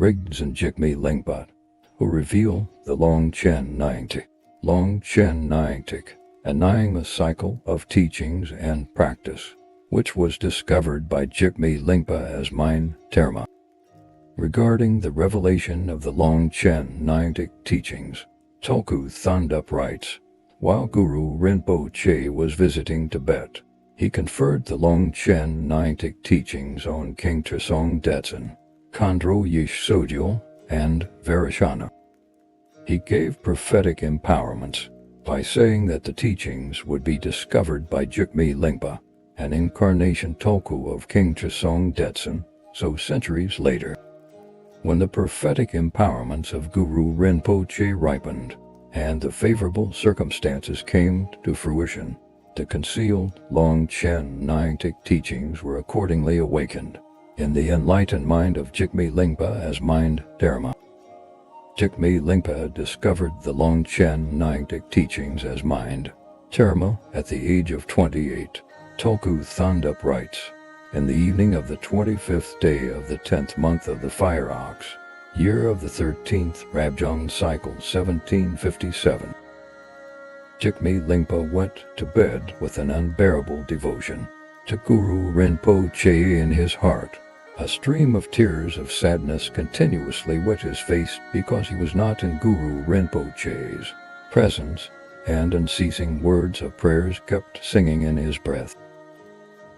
Rigdzin Jigme Lingpa, who reveal the Longchen Nyingtik, a Nyingma cycle of teachings and practice, which was discovered by Jigme Lingpa as mind Dharma. Regarding the revelation of the Longchen Nyingtik teachings, Tulku Thondup writes, while Guru Rinpoche was visiting Tibet, he conferred the Longchen Nyingtik teachings on King Trisong Detsen, ngondro-the Sogyal, and Vajrasattva. He gave prophetic empowerments by saying that the teachings would be discovered by Jigme Lingpa, an incarnation Tulku of King Trisong Detsen, so centuries later. When the prophetic empowerments of Guru Rinpoche ripened, and the favorable circumstances came to fruition, the concealed Longchen Nyingtik teachings were accordingly awakened in the enlightened mind of Jigme Lingpa as mind Dharma. Jigme Lingpa discovered the Longchen Nyingtik teachings as mind Dharma at the age of 28. Tulku Thondup writes, in the evening of the 25th day of the 10th month of the fire ox, year of the 13th Rabjang cycle 1757, Jigme Lingpa went to bed with an unbearable devotion to Guru Rinpoche in his heart. A stream of tears of sadness continuously wet his face because he was not in Guru Rinpoche's presence, and unceasing words of prayers kept singing in his breath.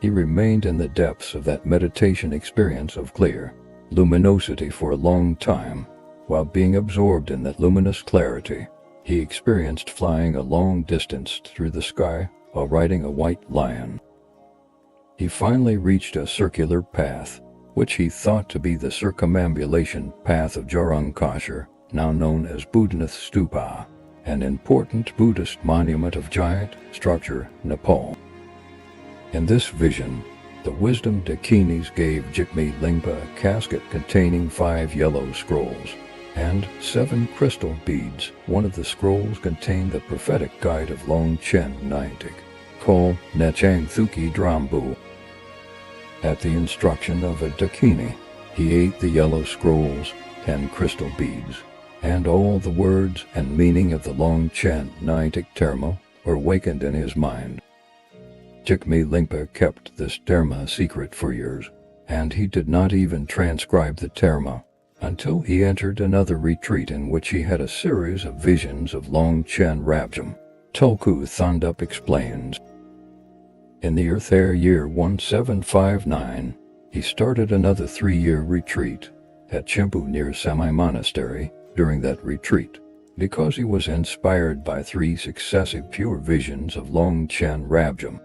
He remained in the depths of that meditation experience of clear luminosity for a long time. While being absorbed in that luminous clarity, he experienced flying a long distance through the sky while riding a white lion. He finally reached a circular path, which he thought to be the circumambulation path of Jarung Kashar, now known as Buddhanath Stupa, an important Buddhist monument of giant structure, Nepal. In this vision, the wisdom Dakinis gave Jigme Lingpa a casket containing 5 yellow scrolls and 7 crystal beads. One of the scrolls contained the prophetic guide of Longchen Nyingtik, called Nechang Thuki Drambu. At the instruction of a Dakini, he ate the yellow scrolls, 10 crystal beads, and all the words and meaning of the Longchen Nyingtik Dharma were awakened in his mind. Jigme Lingpa kept this Dharma secret for years, and he did not even transcribe the Dharma until he entered another retreat in which he had a series of visions of Longchen Rabjam. Tulku Thondup explains, in the Earth Air year 1759, he started another 3-year retreat at Chimpu near Samai Monastery. During that retreat, because he was inspired by 3 successive pure visions of Longchen Rabjam,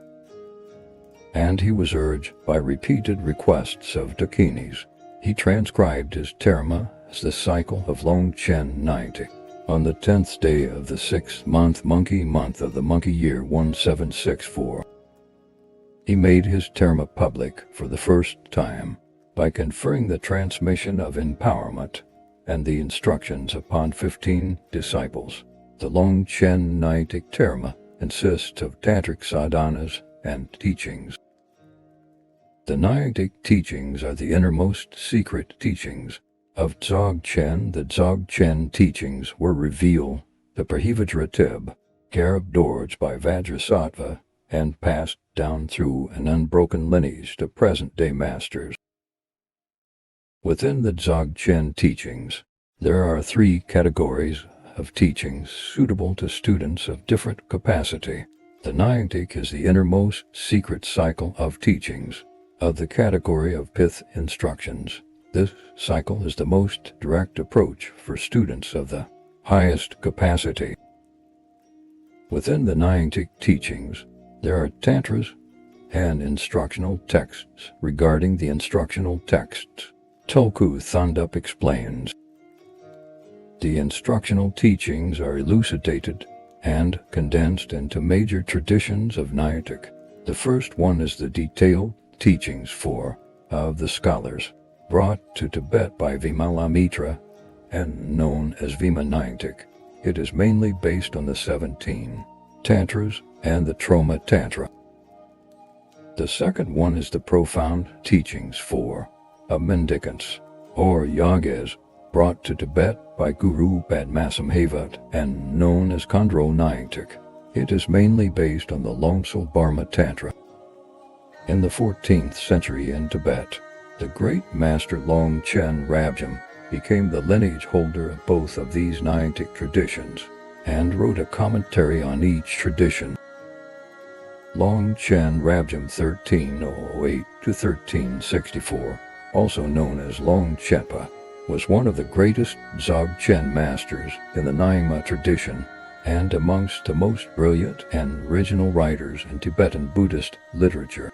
and he was urged by repeated requests of Dakinis, he transcribed his Dharma as the cycle of Longchen Nyingtik. On the 10th day of the 6th monkey month of the monkey year 1764, he made his Dharma public for the first time by conferring the transmission of empowerment and the instructions upon 15 disciples. The Longchen Nyingtik Dharma consists of tantric sadhanas and teachings. The Nyingtik teachings are the innermost secret teachings of Dzogchen. The Dzogchen teachings were revealed to Prahevajra Garab Dorje by Vajrasattva and passed down through an unbroken lineage to present-day masters. Within the Dzogchen teachings, there are 3 categories of teachings suitable to students of different capacity. The Nyingtik is the innermost secret cycle of teachings of the Category of Pith Instructions. This cycle is the most direct approach for students of the highest capacity. Within the Nyingtik teachings, there are tantras and instructional texts. Regarding the instructional texts, Tulku Thondup explains, the instructional teachings are elucidated and condensed into major traditions of Nyingtik. The first one is the detailed teachings of the scholars, brought to Tibet by Vimalamitra and known as Vima Nyingtik. It is mainly based on the 17 Tantras and the Troma Tantra. The second one is the profound teachings of mendicants or yagas, brought to Tibet by Guru Padmasambhava and known as ngondro-the. It is mainly based on the Longchen Barma Tantra. In the 14th century in Tibet, the great master Longchen Rabjam became the lineage holder of both of these Nyingtik traditions and wrote a commentary on each tradition. Longchen Rabjam 1308–1364, also known as Longchenpa, was one of the greatest Dzogchen masters in the Nyingma tradition and amongst the most brilliant and original writers in Tibetan Buddhist literature.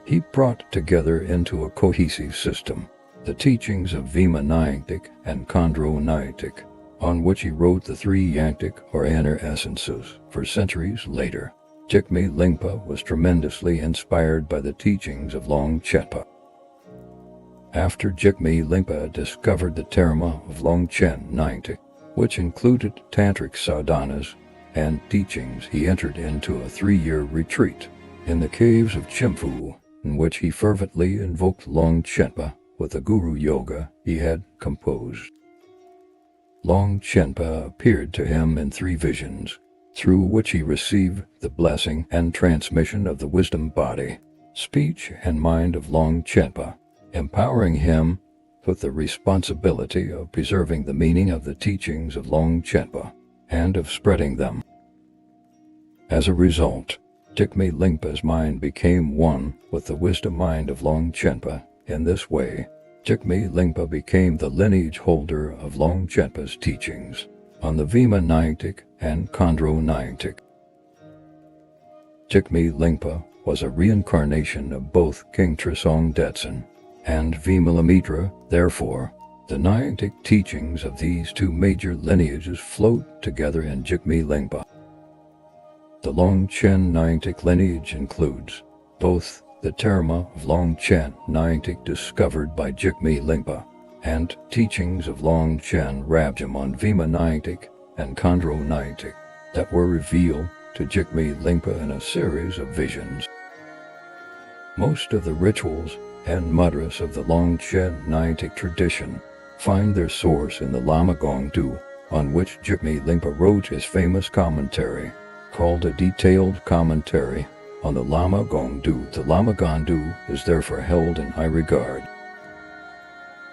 He brought together into a cohesive system the teachings of Vima Nyingtik and ngondro-the, on which he wrote the three Nyingtik or inner essences. For centuries later, Jigme Lingpa was tremendously inspired by the teachings of Longchenpa. After Jigme Lingpa discovered the Dharma of Longchen Nyingtik, which included tantric sadhanas and teachings, he entered into a 3-year retreat in the caves of Chimfu, in which he fervently invoked Longchenpa with the Guru Yoga he had composed. Longchenpa appeared to him in 3 visions, through which he received the blessing and transmission of the wisdom body, speech, and mind of Longchenpa, empowering him with the responsibility of preserving the meaning of the teachings of Longchenpa and of spreading them. As a result, Jigme Lingpa's mind became one with the wisdom mind of Longchenpa. In this way, Jigme Lingpa became the lineage holder of Longchenpa's teachings on the Vima Nyingtik and ngondro-the. Jigme Lingpa was a reincarnation of both King Trisong Detsen and Vimalamitra. Therefore, the Nyingtik teachings of these 2 major lineages float together in Jigme Lingpa. The Longchen Nyingtik lineage includes both the Dharma of Longchen Nyingtik discovered by Jigme Lingpa and teachings of Longchen Rabjam on Vima Nyingtik and ngondro-the that were revealed to Jigme Lingpa in a series of visions. Most of the rituals and mudras of the Longchen Nyingtik tradition find their source in the Lama Ngondro, on which Jigme Lingpa wrote his famous commentary, called a detailed commentary on the Lama Ngondro. The Lama Ngondro is therefore held in high regard.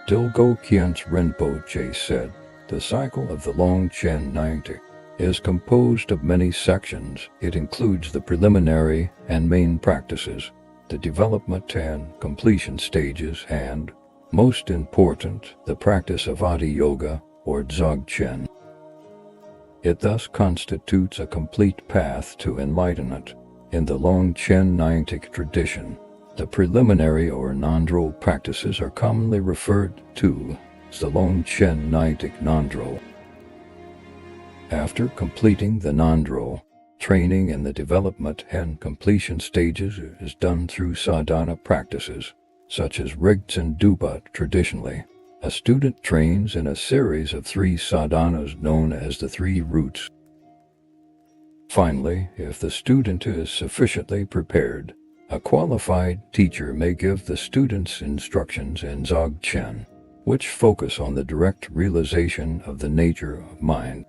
Dilgo Khyentse Rinpoche said, "The cycle of the Longchen Nyingtik is composed of many sections. It includes the preliminary and main practices, the development and completion stages, and, most important, the practice of Adi Yoga or Dzogchen. It thus constitutes a complete path to enlightenment. In the Longchen Nyingtik tradition, the preliminary or ngondro practices are commonly referred to as the Longchen Nyingtik ngondro. After completing the ngondro, training in the development and completion stages is done through sadhana practices, such as Rigtsen Dupa. Traditionally, a student trains in a series of 3 sadhanas known as the 3 roots. Finally, if the student is sufficiently prepared, a qualified teacher may give the students instructions in Dzogchen, which focus on the direct realization of the nature of mind.